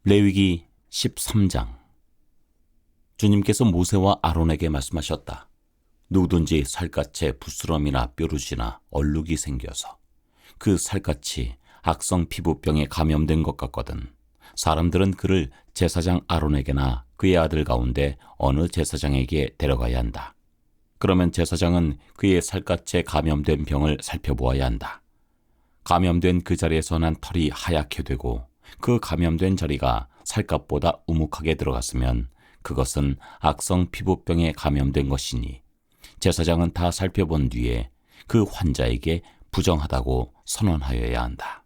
레위기 13장. 주님께서 모세와 아론에게 말씀하셨다. 누구든지 살갗에 부스럼이나 뾰루지나 얼룩이 생겨서 그 살갗이 악성 피부병에 감염된 것 같거든 사람들은 그를 제사장 아론에게나 그의 아들 가운데 어느 제사장에게 데려가야 한다. 그러면 제사장은 그의 살갗에 감염된 병을 살펴보아야 한다. 감염된 그 자리에서 난 털이 하얗게 되고 그 감염된 자리가 살갗보다 우묵하게 들어갔으면 그것은 악성 피부병에 감염된 것이니 제사장은 다 살펴본 뒤에 그 환자에게 부정하다고 선언하여야 한다.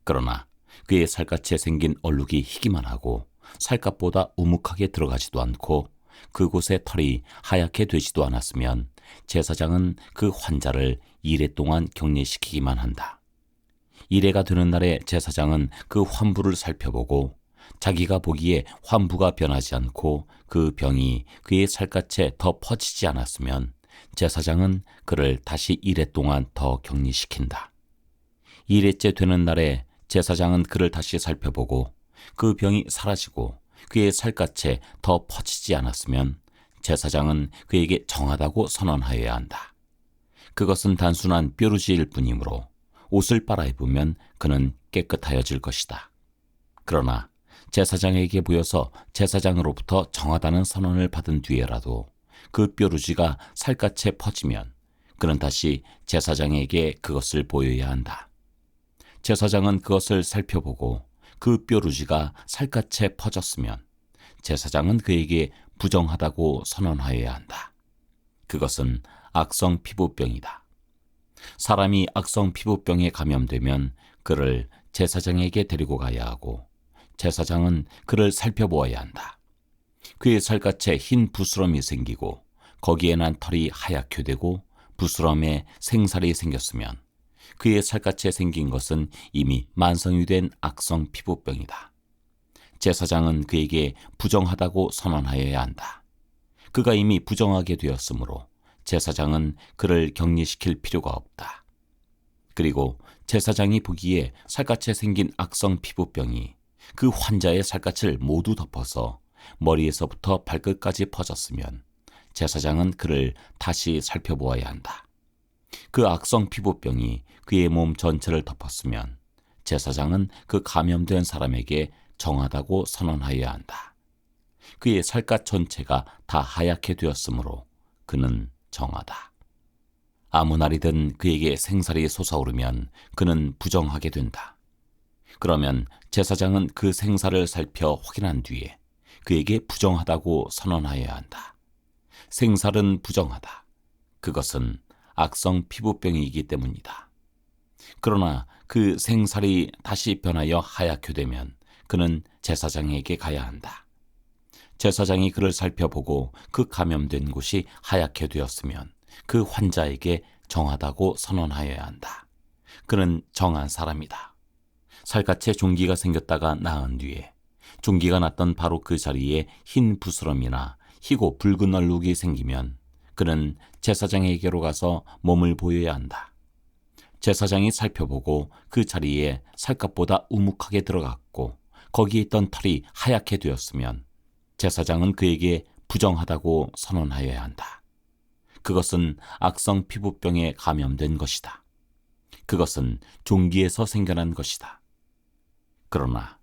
그러나 그의 살갗에 생긴 얼룩이 희기만 하고 살갗보다 우묵하게 들어가지도 않고 그곳에 털이 하얗게 되지도 않았으면 제사장은 그 환자를 이레 동안 격리시키기만 한다. 이레가 되는 날에 제사장은 그 환부를 살펴보고 자기가 보기에 환부가 변하지 않고 그 병이 그의 살갗에 더 퍼지지 않았으면 제사장은 그를 다시 이레 동안 더 격리시킨다. 이레째 되는 날에 제사장은 그를 다시 살펴보고 그 병이 사라지고 그의 살갗에 더 퍼지지 않았으면 제사장은 그에게 정하다고 선언하여야 한다. 그것은 단순한 뾰루지일 뿐이므로 옷을 빨아입으면 그는 깨끗하여질 것이다. 그러나 제사장에게 보여서 제사장으로부터 정하다는 선언을 받은 뒤에라도 그 뾰루지가 살갗에 퍼지면 그는 다시 제사장에게 그것을 보여야 한다. 제사장은 그것을 살펴보고 그 뾰루지가 살갗에 퍼졌으면 제사장은 그에게 부정하다고 선언하여야 한다. 그것은 악성 피부병이다. 사람이 악성 피부병에 감염되면 그를 제사장에게 데리고 가야 하고 제사장은 그를 살펴보아야 한다. 그의 살갗에 흰 부스럼이 생기고 거기에 난 털이 하얗게 되고 부스럼에 생살이 생겼으면 그의 살갗에 생긴 것은 이미 만성이 된 악성 피부병이다. 제사장은 그에게 부정하다고 선언하여야 한다. 그가 이미 부정하게 되었으므로 제사장은 그를 격리시킬 필요가 없다. 그리고 제사장이 보기에 살갗에 생긴 악성 피부병이 그 환자의 살갗을 모두 덮어서 머리에서부터 발끝까지 퍼졌으면 제사장은 그를 다시 살펴보아야 한다. 그 악성 피부병이 그의 몸 전체를 덮었으면 제사장은 그 감염된 사람에게 정하다고 선언하여야 한다. 그의 살갗 전체가 다 하얗게 되었으므로 그는 정하다. 아무 날이든 그에게 생살이 솟아오르면 그는 부정하게 된다. 그러면 제사장은 그 생살을 살펴 확인한 뒤에 그에게 부정하다고 선언하여야 한다. 생살은 부정하다. 그것은 악성 피부병이기 때문이다. 그러나 그 생살이 다시 변하여 하얗게 되면 그는 제사장에게 가야 한다. 제사장이 그를 살펴보고 그 감염된 곳이 하얗게 되었으면 그 환자에게 정하다고 선언하여야 한다. 그는 정한 사람이다. 살갗에 종기가 생겼다가 나은 뒤에 종기가 났던 바로 그 자리에 흰 부스럼이나 희고 붉은 얼룩이 생기면 그는 제사장에게로 가서 몸을 보여야 한다. 제사장이 살펴보고 그 자리에 살갗보다 우묵하게 들어갔고 거기에 있던 털이 하얗게 되었으면 제사장은 그에게 부정하다고 선언하여야 한다. 그것은 악성 피부병에 감염된 것이다. 그것은 종기에서 생겨난 것이다. 그러나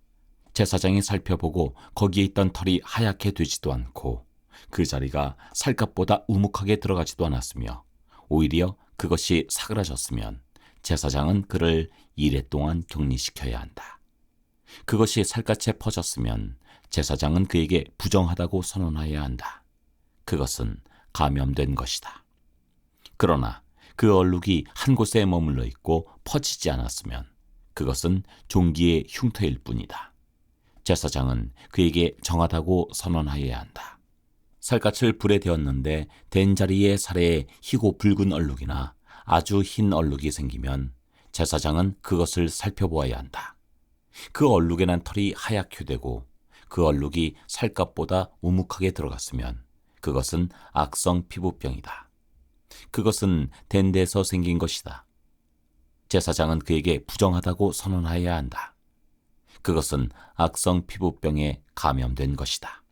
제사장이 살펴보고 거기에 있던 털이 하얗게 되지도 않고 그 자리가 살갗보다 우묵하게 들어가지도 않았으며 오히려 그것이 사그라졌으면 제사장은 그를 이레 동안 격리시켜야 한다. 그것이 살갗에 퍼졌으면 제사장은 그에게 부정하다고 선언해야 한다. 그것은 감염된 것이다. 그러나 그 얼룩이 한 곳에 머물러 있고 퍼지지 않았으면 그것은 종기의 흉터일 뿐이다. 제사장은 그에게 정하다고 선언하여야 한다. 살갗을 불에 데웠는데 댄 자리에 살에 희고 붉은 얼룩이나 아주 흰 얼룩이 생기면 제사장은 그것을 살펴보아야 한다. 그 얼룩에 난 털이 하얗게 되고 그 얼룩이 살갗보다 우묵하게 들어갔으면 그것은 악성 피부병이다. 그것은 댄 데서 생긴 것이다. 제사장은 그에게 부정하다고 선언하여야 한다. 그것은 악성 피부병에 감염된 것이다.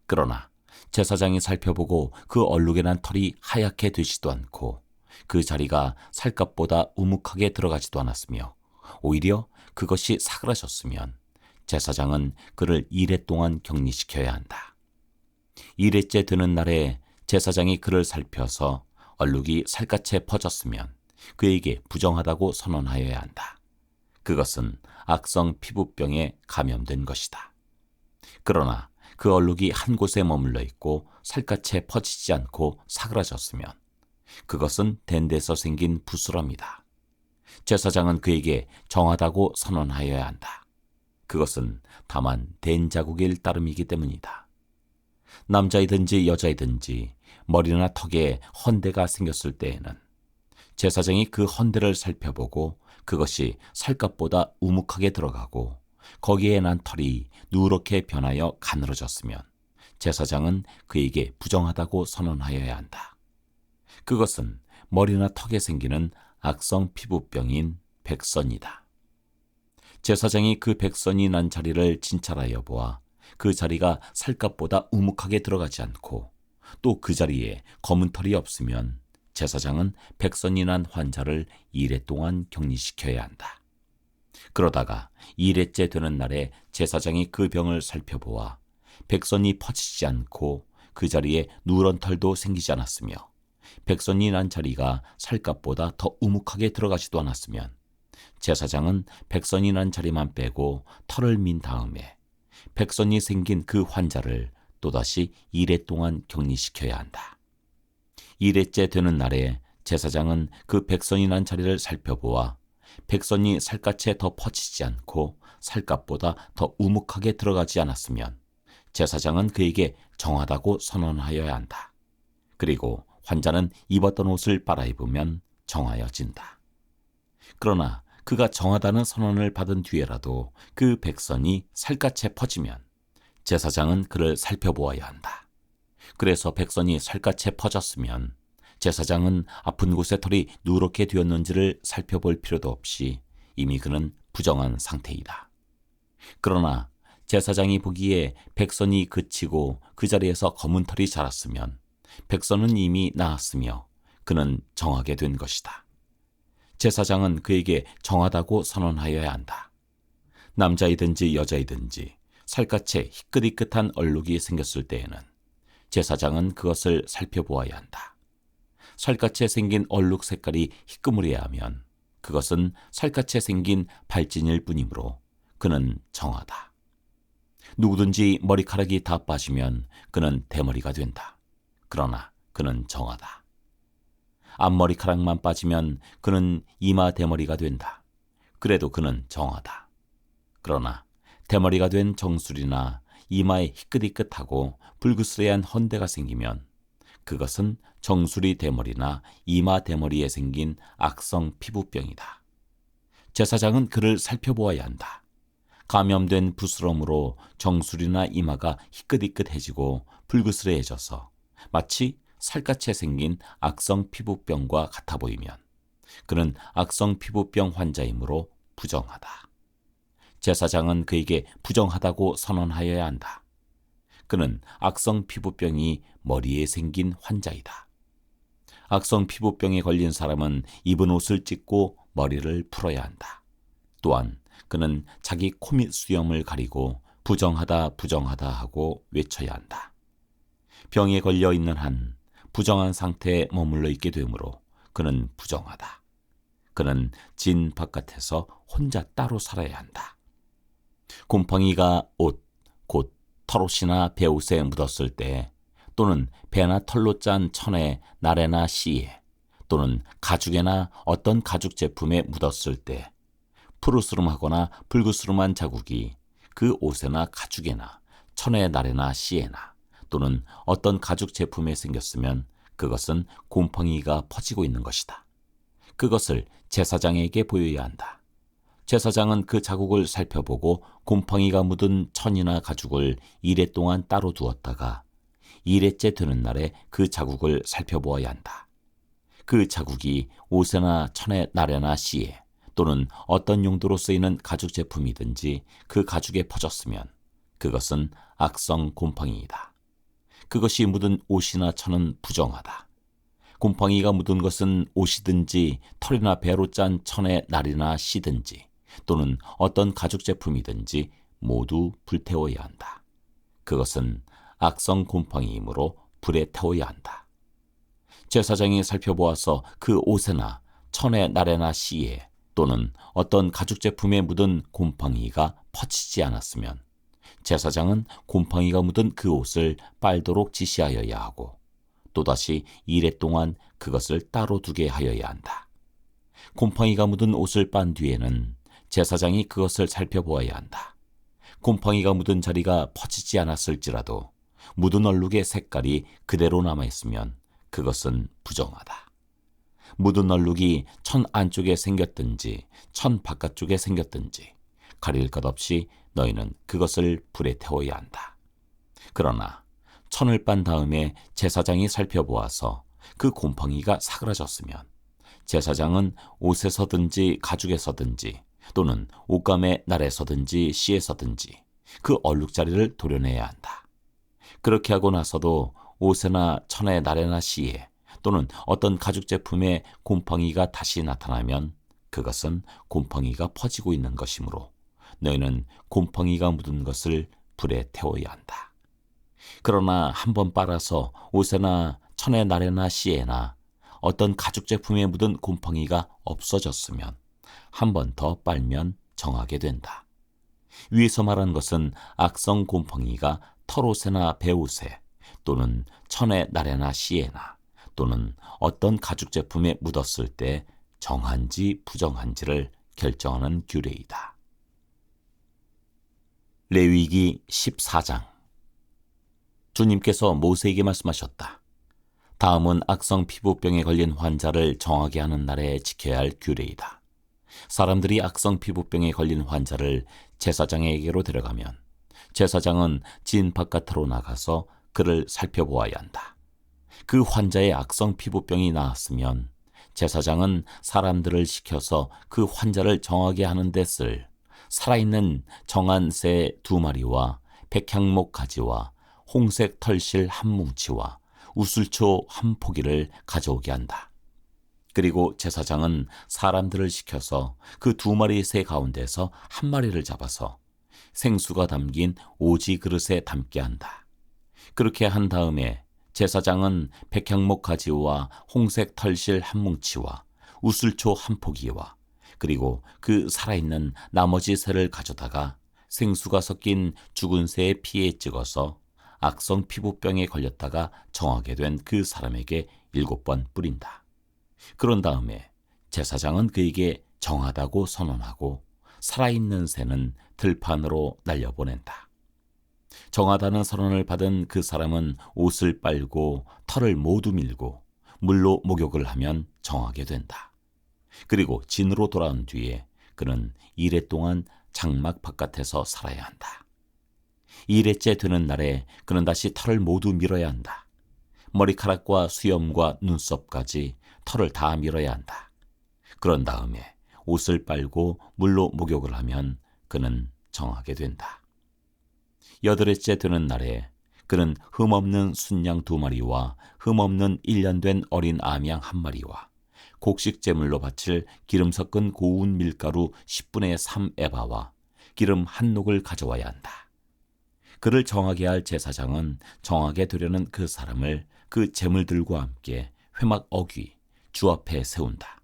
그러나 제사장이 살펴보고 그 얼룩에 난 털이 하얗게 되지도 않고 그 자리가 살갗보다 우묵하게 들어가지도 않았으며 오히려 그것이 사그라졌으면 제사장은 그를 이레 동안 격리시켜야 한다. 이레째 되는 날에 제사장이 그를 살펴서 얼룩이 살갗에 퍼졌으면 그에게 부정하다고 선언하여야 한다. 그것은 악성 피부병에 감염된 것이다. 그러나 그 얼룩이 한 곳에 머물러 있고 살갗에 퍼지지 않고 사그라졌으면 그것은 된 데서 생긴 부스럼이다. 제사장은 그에게 정하다고 선언하여야 한다. 그것은 다만 된 자국일 따름이기 때문이다. 남자이든지 여자이든지 머리나 턱에 헌대가 생겼을 때에는 제사장이 그 헌대를 살펴보고 그것이 살갗보다 우묵하게 들어가고 거기에 난 털이 누렇게 변하여 가늘어졌으면 제사장은 그에게 부정하다고 선언하여야 한다. 그것은 머리나 턱에 생기는 악성 피부병인 백선이다. 제사장이 그 백선이 난 자리를 진찰하여 보아 그 자리가 살갗보다 우묵하게 들어가지 않고 또 그 자리에 검은 털이 없으면 제사장은 백선이 난 환자를 이레 동안 격리시켜야 한다. 그러다가 이레째 되는 날에 제사장이 그 병을 살펴보아 백선이 퍼지지 않고 그 자리에 누런 털도 생기지 않았으며 백선이 난 자리가 살갗보다 더 우묵하게 들어가지도 않았으면 제사장은 백선이 난 자리만 빼고 털을 민 다음에 백선이 생긴 그 환자를 또다시 이레 동안 격리시켜야 한다. 이레째 되는 날에 제사장은 그 백선이 난 자리를 살펴보아 백선이 살갗에 더 퍼지지 않고 살갗보다 더 우묵하게 들어가지 않았으면 제사장은 그에게 정하다고 선언하여야 한다. 그리고 환자는 입었던 옷을 빨아입으면 정하여진다. 그러나 그가 정하다는 선언을 받은 뒤에라도 그 백선이 살갗에 퍼지면 제사장은 그를 살펴보아야 한다. 그래서 백선이 살갗에 퍼졌으면 제사장은 아픈 곳에 털이 누렇게 되었는지를 살펴볼 필요도 없이 이미 그는 부정한 상태이다. 그러나 제사장이 보기에 백선이 그치고 그 자리에서 검은 털이 자랐으면 백선은 이미 나았으며 그는 정하게 된 것이다. 제사장은 그에게 정하다고 선언하여야 한다. 남자이든지 여자이든지 살갗에 희끗희끗한 얼룩이 생겼을 때에는 제사장은 그것을 살펴보아야 한다. 살갗에 생긴 얼룩 색깔이 희끄무레야 하면 그것은 살갗에 생긴 발진일 뿐이므로 그는 정하다. 누구든지 머리카락이 다 빠지면 그는 대머리가 된다. 그러나 그는 정하다. 앞머리카락만 빠지면 그는 이마 대머리가 된다. 그래도 그는 정하다. 그러나 대머리가 된 정수리나 이마에 희끗희끗하고 불그스레한 헌대가 생기면 그것은 정수리 대머리나 이마 대머리에 생긴 악성 피부병이다. 제사장은 그를 살펴보아야 한다. 감염된 부스럼으로 정수리나 이마가 희끗희끗해지고 불그스레해져서 마치 살갗에 생긴 악성 피부병과 같아 보이면 그는 악성 피부병 환자이므로 부정하다. 제사장은 그에게 부정하다고 선언하여야 한다. 그는 악성 피부병이 머리에 생긴 환자이다. 악성 피부병에 걸린 사람은 입은 옷을 찢고 머리를 풀어야 한다. 또한 그는 자기 코 밑 수염을 가리고 부정하다 부정하다 하고 외쳐야 한다. 병에 걸려 있는 한 부정한 상태에 머물러 있게 되므로 그는 부정하다. 그는 진 바깥에서 혼자 따로 살아야 한다. 곰팡이가 옷, 곧 털옷이나 배옷에 묻었을 때 또는 배나 털로 짠 천에 나래나 씨에 또는 가죽에나 어떤 가죽 제품에 묻었을 때 푸르스름하거나 불그스름한 자국이 그 옷에나 가죽에나 천에 나래나 씨에나 또는 어떤 가죽 제품에 생겼으면 그것은 곰팡이가 퍼지고 있는 것이다. 그것을 제사장에게 보여야 한다. 제사장은 그 자국을 살펴보고 곰팡이가 묻은 천이나 가죽을 이레 동안 따로 두었다가 이레째 되는 날에 그 자국을 살펴보아야 한다. 그 자국이 옷에나 천에 나래나 씨에 또는 어떤 용도로 쓰이는 가죽 제품이든지 그 가죽에 퍼졌으면 그것은 악성 곰팡이이다. 그것이 묻은 옷이나 천은 부정하다. 곰팡이가 묻은 것은 옷이든지 털이나 배로 짠 천의 날이나 씨든지 또는 어떤 가죽 제품이든지 모두 불태워야 한다. 그것은 악성 곰팡이이므로 불에 태워야 한다. 제사장이 살펴보아서 그 옷에나 천의 날에나 씨에 또는 어떤 가죽 제품에 묻은 곰팡이가 퍼지지 않았으면 제사장은 곰팡이가 묻은 그 옷을 빨도록 지시하여야 하고 또다시 이레 동안 그것을 따로 두게 하여야 한다. 곰팡이가 묻은 옷을 빤 뒤에는 제사장이 그것을 살펴보아야 한다. 곰팡이가 묻은 자리가 퍼지지 않았을지라도 묻은 얼룩의 색깔이 그대로 남아있으면 그것은 부정하다. 묻은 얼룩이 천 안쪽에 생겼든지 천 바깥쪽에 생겼든지 가릴 것 없이 너희는 그것을 불에 태워야 한다. 그러나 천을 빤 다음에 제사장이 살펴보아서 그 곰팡이가 사그라졌으면 제사장은 옷에서든지 가죽에서든지 또는 옷감의 날에서든지 씨에서든지 그 얼룩자리를 도려내야 한다. 그렇게 하고 나서도 옷에나 천의 날에나 씨에 또는 어떤 가죽 제품에 곰팡이가 다시 나타나면 그것은 곰팡이가 퍼지고 있는 것이므로 너희는 곰팡이가 묻은 것을 불에 태워야 한다. 그러나 한번 빨아서 옷에나 천의 날에나 씨에나 어떤 가죽 제품에 묻은 곰팡이가 없어졌으면 한 번 더 빨면 정하게 된다. 위에서 말한 것은 악성 곰팡이가 털옷에나 배옷에 또는 천의 날에나 씨에나 또는 어떤 가죽 제품에 묻었을 때 정한지 부정한지를 결정하는 규례이다. 레위기 14장. 주님께서 모세에게 말씀하셨다. 다음은 악성 피부병에 걸린 환자를 정하게 하는 날에 지켜야 할 규례이다. 사람들이 악성 피부병에 걸린 환자를 제사장에게로 데려가면 제사장은 진 바깥으로 나가서 그를 살펴보아야 한다. 그 환자의 악성 피부병이 나았으면 제사장은 사람들을 시켜서 그 환자를 정하게 하는 데 쓸 살아있는 정한 새 2마리와 백향목 가지와 홍색 털실 한 뭉치와 우슬초 한 포기를 가져오게 한다. 그리고 제사장은 사람들을 시켜서 그 2마리 새 가운데서 한 마리를 잡아서 생수가 담긴 오지 그릇에 담게 한다. 그렇게 한 다음에 제사장은 백향목 가지와 홍색 털실 한 뭉치와 우슬초 한 포기와 그리고 그 살아있는 나머지 새를 가져다가 생수가 섞인 죽은 새의 피에 찍어서 악성 피부병에 걸렸다가 정하게 된 그 사람에게 7번 뿌린다. 그런 다음에 제사장은 그에게 정하다고 선언하고 살아있는 새는 들판으로 날려보낸다. 정하다는 선언을 받은 그 사람은 옷을 빨고 털을 모두 밀고 물로 목욕을 하면 정하게 된다. 그리고 진으로 돌아온 뒤에 그는 이레 동안 장막 바깥에서 살아야 한다. 이레째 되는 날에 그는 다시 털을 모두 밀어야 한다. 머리카락과 수염과 눈썹까지 털을 다 밀어야 한다. 그런 다음에 옷을 빨고 물로 목욕을 하면 그는 정하게 된다. 8회째 되는 날에 그는 흠없는 순양 2마리와 흠없는 1년 된 어린 암양 1마리와 곡식제물로 바칠 기름 섞은 고운 밀가루 10분의 3 에바와 기름 한 녹을 가져와야 한다. 그를 정하게 할 제사장은 정하게 되려는 그 사람을 그 제물들과 함께 회막 어귀 주 앞에 세운다.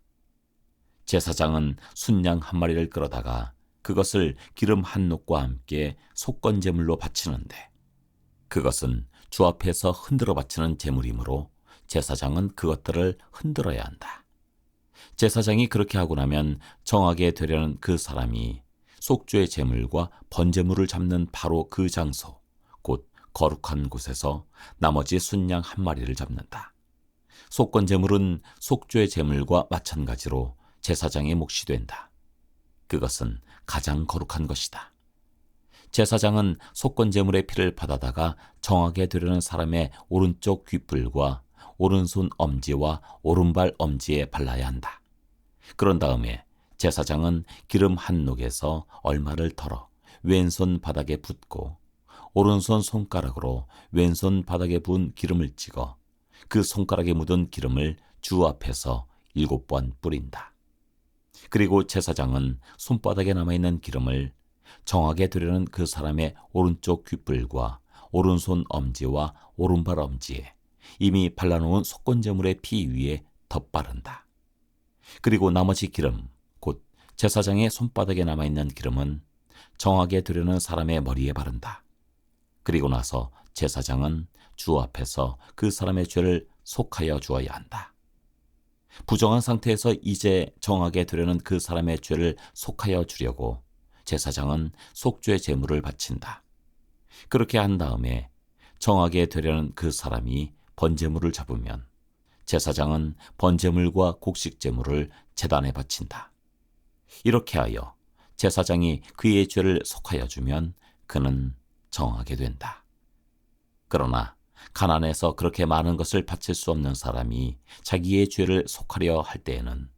제사장은 순양 1마리를 끌어다가 그것을 기름 한 녹과 함께 속건제물로 바치는데 그것은 주 앞에서 흔들어 바치는 제물이므로 제사장은 그것들을 흔들어야 한다. 제사장이 그렇게 하고 나면 정하게 되려는 그 사람이 속죄의 제물과 번제물을 잡는 바로 그 장소, 곧 거룩한 곳에서 나머지 순양 1마리를 잡는다. 속건제물은 속죄의 제물과 마찬가지로 제사장의 몫이 된다. 그것은 가장 거룩한 것이다. 제사장은 속건제물의 피를 받아다가 정하게 되려는 사람의 오른쪽 귓불과 오른손 엄지와 오른발 엄지에 발라야 한다. 그런 다음에 제사장은 기름 한 녹에서 얼마를 덜어 왼손 바닥에 붓고 오른손 손가락으로 왼손 바닥에 부은 기름을 찍어 그 손가락에 묻은 기름을 주 앞에서 7번 뿌린다. 그리고 제사장은 손바닥에 남아있는 기름을 정하게 되려는 그 사람의 오른쪽 귓불과 오른손 엄지와 오른발 엄지에 이미 발라놓은 속건제물의 피 위에 덧바른다. 그리고 나머지 기름, 곧 제사장의 손바닥에 남아있는 기름은 정하게 되려는 사람의 머리에 바른다. 그리고 나서 제사장은 주 앞에서 그 사람의 죄를 속하여 주어야 한다. 부정한 상태에서 이제 정하게 되려는 그 사람의 죄를 속하여 주려고 제사장은 속죄 제물을 바친다. 그렇게 한 다음에 정하게 되려는 그 사람이 번제물을 잡으면 제사장은 번제물과 곡식 제물을 제단에 바친다. 이렇게 하여 제사장이 그의 죄를 속하여 주면 그는 정하게 된다. 그러나 가난해서 그렇게 많은 것을 바칠 수 없는 사람이 자기의 죄를 속하려 할 때에는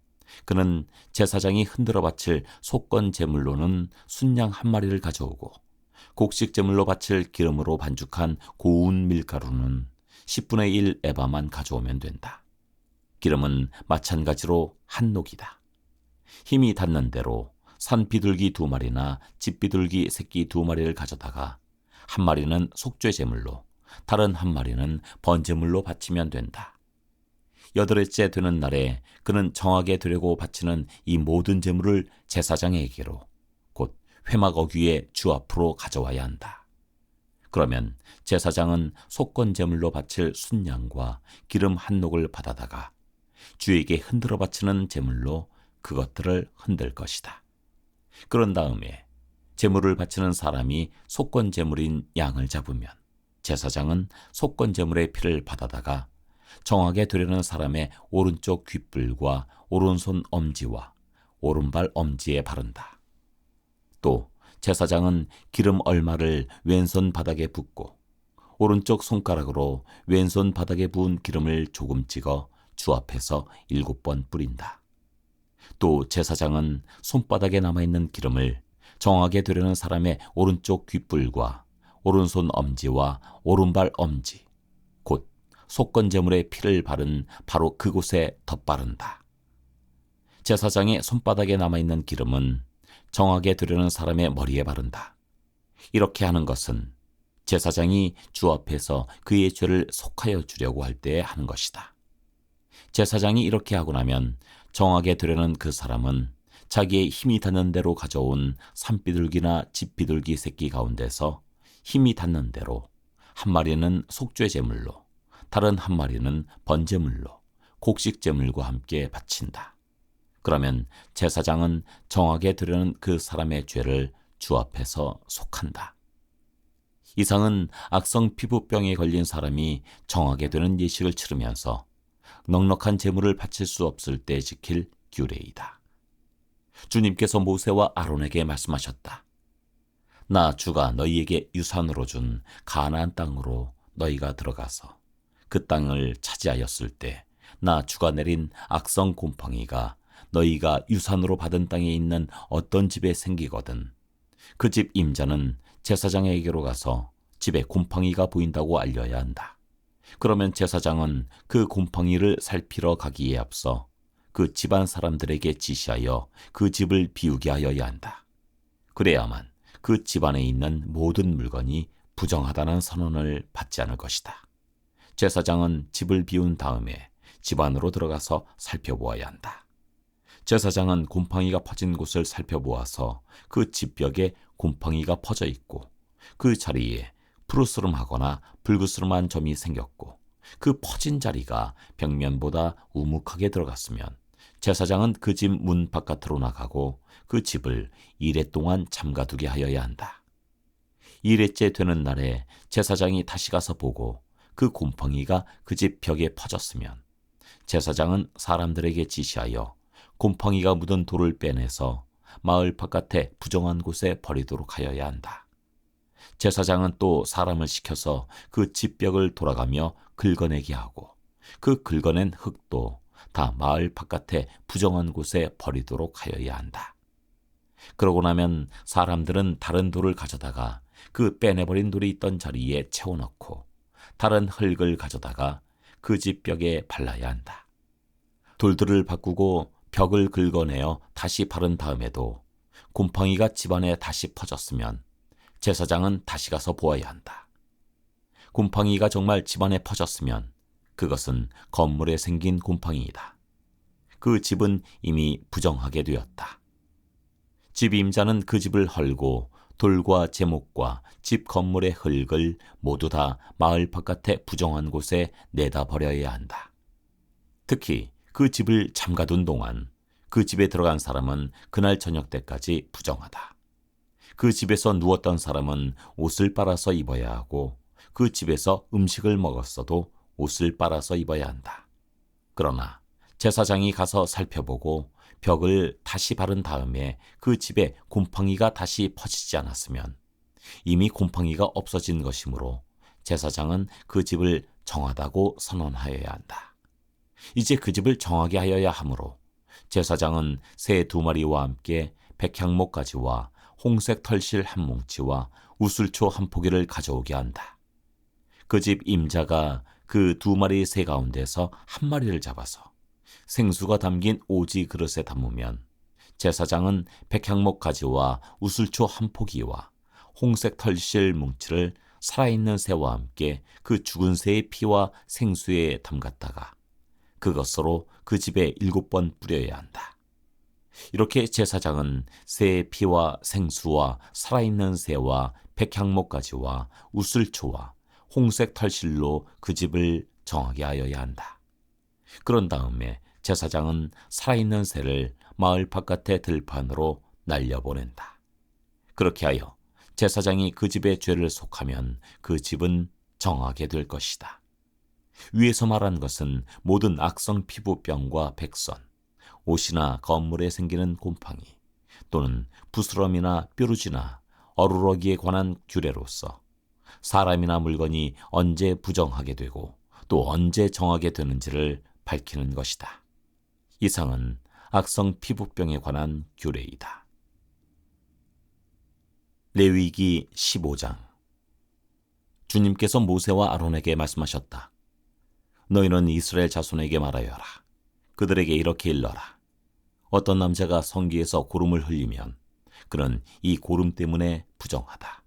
그는 제사장이 흔들어 바칠 속건 제물로는 순양 한 마리를 가져오고 곡식 제물로 바칠 기름으로 반죽한 고운 밀가루는 10분의 1 에바만 가져오면 된다. 기름은 마찬가지로 한 녹이다. 힘이 닿는 대로 산비둘기 2마리나 집비둘기 새끼 2마리를 가져다가 한 마리는 속죄 제물로 다른 한 마리는 번제물로 바치면 된다. 8일째 되는 날에 그는 정하게 되려고 바치는 이 모든 제물을 제사장에게로 곧 회막 어귀의 주 앞으로 가져와야 한다. 그러면 제사장은 속건 제물로 바칠 순양과 기름 한 녹을 받아다가 주에게 흔들어 바치는 제물로 그것들을 흔들 것이다. 그런 다음에 제물을 바치는 사람이 속건 제물인 양을 잡으면 제사장은 속건 제물의 피를 받아다가 정하게 되려는 사람의 오른쪽 귓불과 오른손 엄지와 오른발 엄지에 바른다. 또 제사장은 기름 얼마를 왼손 바닥에 붓고 오른쪽 손가락으로 왼손 바닥에 부은 기름을 조금 찍어 주 앞에서 7번 뿌린다. 또 제사장은 손바닥에 남아있는 기름을 정하게 되려는 사람의 오른쪽 귓불과 오른손 엄지와 오른발 엄지, 곧 속건제물의 피를 바른 바로 그곳에 덧바른다. 제사장의 손바닥에 남아있는 기름은 정하게 되려는 사람의 머리에 바른다. 이렇게 하는 것은 제사장이 주 앞에서 그의 죄를 속하여 주려고 할 때에 하는 것이다. 제사장이 이렇게 하고 나면 정하게 되려는 그 사람은 자기의 힘이 닿는 대로 가져온 산비둘기나 집비둘기 새끼 가운데서 힘이 닿는 대로 한 마리는 속죄 제물로 다른 한 마리는 번제물로 곡식 제물과 함께 바친다. 그러면 제사장은 정하게 되려는 그 사람의 죄를 주 앞에서 속한다. 이상은 악성 피부병에 걸린 사람이 정하게 되는 예식을 치르면서 넉넉한 제물을 바칠 수 없을 때 지킬 규례이다. 주님께서 모세와 아론에게 말씀하셨다. 나 주가 너희에게 유산으로 준 가나안 땅으로 너희가 들어가서 그 땅을 차지하였을 때 나 주가 내린 악성 곰팡이가 너희가 유산으로 받은 땅에 있는 어떤 집에 생기거든 그 집 임자는 제사장에게로 가서 집에 곰팡이가 보인다고 알려야 한다. 그러면 제사장은 그 곰팡이를 살피러 가기에 앞서 그 집안 사람들에게 지시하여 그 집을 비우게 하여야 한다. 그래야만 그 집안에 있는 모든 물건이 부정하다는 선언을 받지 않을 것이다. 제사장은 집을 비운 다음에 집 안으로 들어가서 살펴보아야 한다. 제사장은 곰팡이가 퍼진 곳을 살펴보아서 그 집벽에 곰팡이가 퍼져 있고 그 자리에 푸르스름하거나 불그스름한 점이 생겼고 그 퍼진 자리가 벽면보다 우묵하게 들어갔으면 제사장은 그 집 문 바깥으로 나가고 그 집을 2례 동안 잠가두게 하여야 한다. 2례째 되는 날에 제사장이 다시 가서 보고 그 곰팡이가 그 집 벽에 퍼졌으면 제사장은 사람들에게 지시하여 곰팡이가 묻은 돌을 빼내서 마을 바깥에 부정한 곳에 버리도록 하여야 한다. 제사장은 또 사람을 시켜서 그 집벽을 돌아가며 긁어내게 하고 그 긁어낸 흙도 다 마을 바깥에 부정한 곳에 버리도록 하여야 한다. 그러고 나면 사람들은 다른 돌을 가져다가 그 빼내버린 돌이 있던 자리에 채워넣고 다른 흙을 가져다가 그 집 벽에 발라야 한다. 돌들을 바꾸고 벽을 긁어내어 다시 바른 다음에도 곰팡이가 집안에 다시 퍼졌으면 제사장은 다시 가서 보아야 한다. 곰팡이가 정말 집안에 퍼졌으면 그것은 건물에 생긴 곰팡이이다. 그 집은 이미 부정하게 되었다. 집 임자는 그 집을 헐고 돌과 제목과 집 건물의 흙을 모두 다 마을 바깥에 부정한 곳에 내다 버려야 한다. 특히 그 집을 잠가둔 동안 그 집에 들어간 사람은 그날 저녁 때까지 부정하다. 그 집에서 누웠던 사람은 옷을 빨아서 입어야 하고 그 집에서 음식을 먹었어도 옷을 빨아서 입어야 한다. 그러나 제사장이 가서 살펴보고 벽을 다시 바른 다음에 그 집에 곰팡이가 다시 퍼지지 않았으면 이미 곰팡이가 없어진 것이므로 제사장은 그 집을 정하다고 선언하여야 한다. 이제 그 집을 정하게 하여야 하므로 제사장은 새 2마리와 함께 백향목 가지와 홍색 털실 한 뭉치와 우슬초 한 포기를 가져오게 한다. 그 집 임자가 그 2마리 새 가운데서 1마리를 잡아서 생수가 담긴 오지 그릇에 담으면 제사장은 백향목 가지와 우슬초 한 포기와 홍색 털실 뭉치를 살아있는 새와 함께 그 죽은 새의 피와 생수에 담갔다가 그것으로 그 집에 7번 뿌려야 한다. 이렇게 제사장은 새의 피와 생수와 살아있는 새와 백향목 가지와 우슬초와 홍색 털실로 그 집을 정하게 하여야 한다. 그런 다음에 제사장은 살아있는 새를 마을 바깥의 들판으로 날려보낸다. 그렇게 하여 제사장이 그 집의 죄를 속하면 그 집은 정하게 될 것이다. 위에서 말한 것은 모든 악성 피부병과 백선, 옷이나 건물에 생기는 곰팡이 또는 부스럼이나 뾰루지나 어루러기에 관한 규례로서 사람이나 물건이 언제 부정하게 되고 또 언제 정하게 되는지를 밝히는 것이다. 이상은 악성 피부병에 관한 규례이다. 레위기 15장. 주님께서 모세와 아론에게 말씀하셨다. 너희는 이스라엘 자손에게 말하여라. 그들에게 이렇게 일러라. 어떤 남자가 성기에서 고름을 흘리면 그는 이 고름 때문에 부정하다.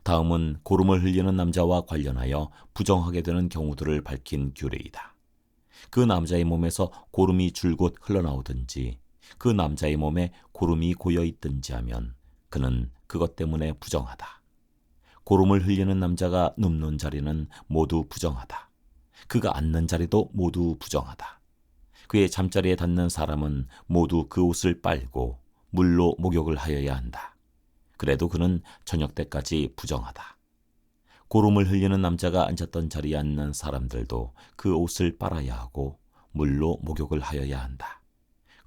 다음은 고름을 흘리는 남자와 관련하여 부정하게 되는 경우들을 밝힌 규례이다. 그 남자의 몸에서 고름이 줄곧 흘러나오든지 그 남자의 몸에 고름이 고여 있든지 하면 그는 그것 때문에 부정하다. 고름을 흘리는 남자가 눕는 자리는 모두 부정하다. 그가 앉는 자리도 모두 부정하다. 그의 잠자리에 닿는 사람은 모두 그 옷을 빨고 물로 목욕을 하여야 한다. 그래도 그는 저녁 때까지 부정하다. 고름을 흘리는 남자가 앉았던 자리에 앉는 사람들도 그 옷을 빨아야 하고 물로 목욕을 하여야 한다.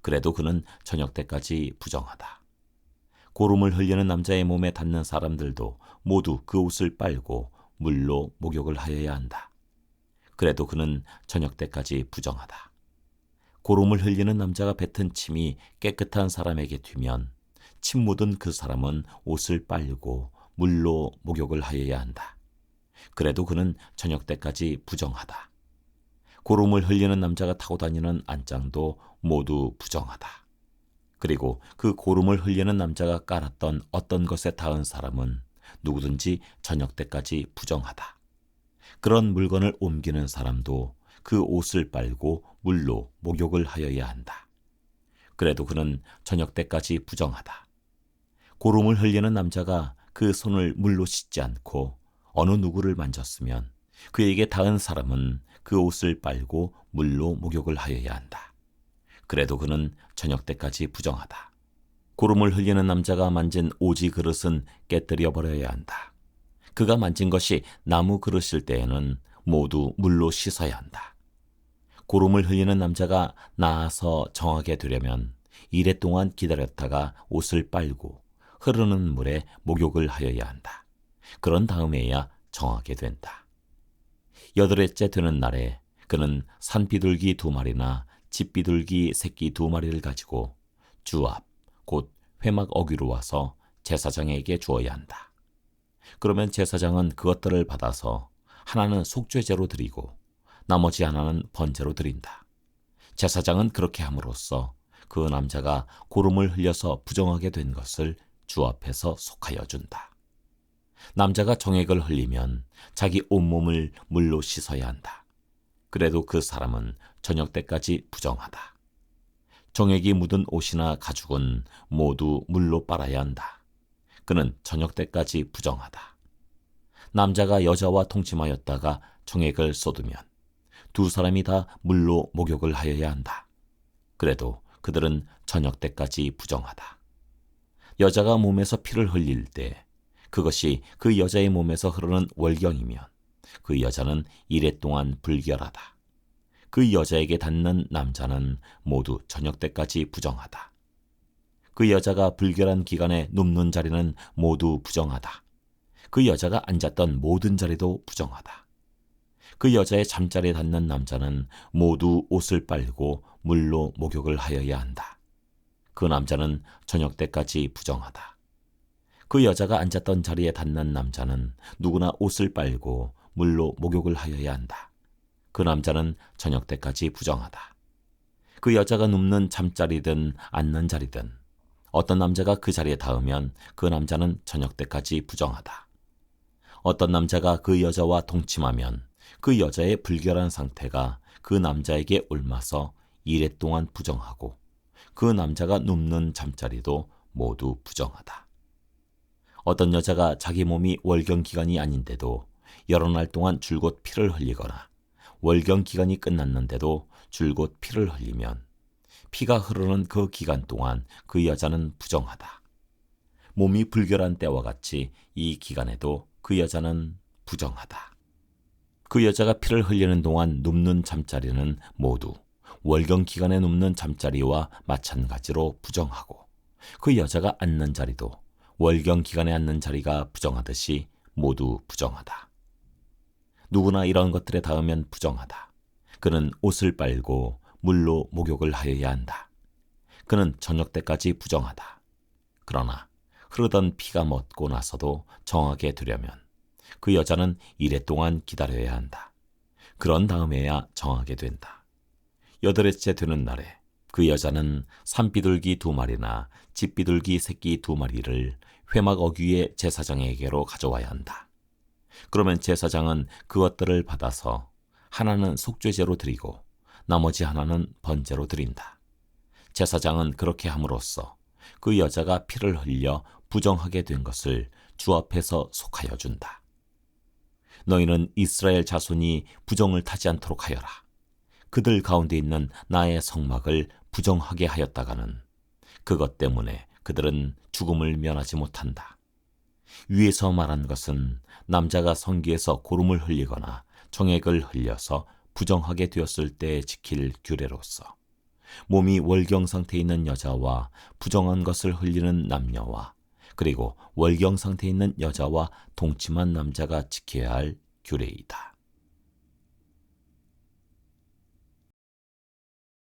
그래도 그는 저녁 때까지 부정하다. 고름을 흘리는 남자의 몸에 닿는 사람들도 모두 그 옷을 빨고 물로 목욕을 하여야 한다. 그래도 그는 저녁 때까지 부정하다. 고름을 흘리는 남자가 뱉은 침이 깨끗한 사람에게 튀면 침 묻은 그 사람은 옷을 빨고 물로 목욕을 하여야 한다. 그래도 그는 저녁 때까지 부정하다. 고름을 흘리는 남자가 타고 다니는 안장도 모두 부정하다. 그리고 그 고름을 흘리는 남자가 깔았던 어떤 것에 닿은 사람은 누구든지 저녁 때까지 부정하다. 그런 물건을 옮기는 사람도 그 옷을 빨고 물로 목욕을 하여야 한다. 그래도 그는 저녁 때까지 부정하다. 고름을 흘리는 남자가 그 손을 물로 씻지 않고 어느 누구를 만졌으면 그에게 닿은 사람은 그 옷을 빨고 물로 목욕을 하여야 한다. 그래도 그는 저녁 때까지 부정하다. 고름을 흘리는 남자가 만진 오지 그릇은 깨뜨려 버려야 한다. 그가 만진 것이 나무 그릇일 때에는 모두 물로 씻어야 한다. 고름을 흘리는 남자가 나아서 정하게 되려면 이래 동안 기다렸다가 옷을 빨고 흐르는 물에 목욕을 하여야 한다. 그런 다음에야 정하게 된다. 8회째 되는 날에 그는 산비둘기 2마리나 집비둘기 새끼 2마리를 가지고 주 앞, 곧 회막 어귀로 와서 제사장에게 주어야 한다. 그러면 제사장은 그것들을 받아서 하나는 속죄제로 드리고 나머지 하나는 번제로 드린다. 제사장은 그렇게 함으로써 그 남자가 고름을 흘려서 부정하게 된 것을 주 앞에서 속하여 준다. 남자가 정액을 흘리면 자기 온몸을 물로 씻어야 한다. 그래도 그 사람은 저녁 때까지 부정하다. 정액이 묻은 옷이나 가죽은 모두 물로 빨아야 한다. 그는 저녁 때까지 부정하다. 남자가 여자와 동침하였다가 정액을 쏟으면 두 사람이 다 물로 목욕을 하여야 한다. 그래도 그들은 저녁 때까지 부정하다. 여자가 몸에서 피를 흘릴 때 그것이 그 여자의 몸에서 흐르는 월경이면 그 여자는 이래 동안 불결하다. 그 여자에게 닿는 남자는 모두 저녁 때까지 부정하다. 그 여자가 불결한 기간에 눕는 자리는 모두 부정하다. 그 여자가 앉았던 모든 자리도 부정하다. 그 여자의 잠자리에 닿는 남자는 모두 옷을 빨고 물로 목욕을 하여야 한다. 그 남자는 저녁 때까지 부정하다. 그 여자가 앉았던 자리에 닿는 남자는 누구나 옷을 빨고 물로 목욕을 하여야 한다. 그 남자는 저녁 때까지 부정하다. 그 여자가 눕는 잠자리든 앉는 자리든 어떤 남자가 그 자리에 닿으면 그 남자는 저녁 때까지 부정하다. 어떤 남자가 그 여자와 동침하면 그 여자의 불결한 상태가 그 남자에게 옮아서 이래 동안 부정하고 그 남자가 눕는 잠자리도 모두 부정하다. 어떤 여자가 자기 몸이 월경 기간이 아닌데도 여러 날 동안 줄곧 피를 흘리거나 월경 기간이 끝났는데도 줄곧 피를 흘리면 피가 흐르는 그 기간 동안 그 여자는 부정하다. 몸이 불결한 때와 같이 이 기간에도 그 여자는 부정하다. 그 여자가 피를 흘리는 동안 눕는 잠자리는 모두 월경 기간에 눕는 잠자리와 마찬가지로 부정하고 그 여자가 앉는 자리도 월경 기간에 앉는 자리가 부정하듯이 모두 부정하다. 누구나 이런 것들에 닿으면 부정하다. 그는 옷을 빨고 물로 목욕을 하여야 한다. 그는 저녁 때까지 부정하다. 그러나 흐르던 피가 멎고 나서도 정하게 되려면 그 여자는 이래 동안 기다려야 한다. 그런 다음에야 정하게 된다. 8일째 되는 날에 그 여자는 산비둘기 2마리나 집비둘기 새끼 2마리를 회막 어귀의 제사장에게로 가져와야 한다. 그러면 제사장은 그것들을 받아서 하나는 속죄제로 드리고 나머지 하나는 번제로 드린다. 제사장은 그렇게 함으로써 그 여자가 피를 흘려 부정하게 된 것을 주 앞에서 속하여 준다. 너희는 이스라엘 자손이 부정을 타지 않도록 하여라. 그들 가운데 있는 나의 성막을 부정하게 하였다가는 그것 때문에 그들은 죽음을 면하지 못한다. 위에서 말한 것은 남자가 성기에서 고름을 흘리거나 정액을 흘려서 부정하게 되었을 때 지킬 규례로서 몸이 월경 상태에 있는 여자와 부정한 것을 흘리는 남녀와 그리고 월경 상태에 있는 여자와 동침한 남자가 지켜야 할 규례이다.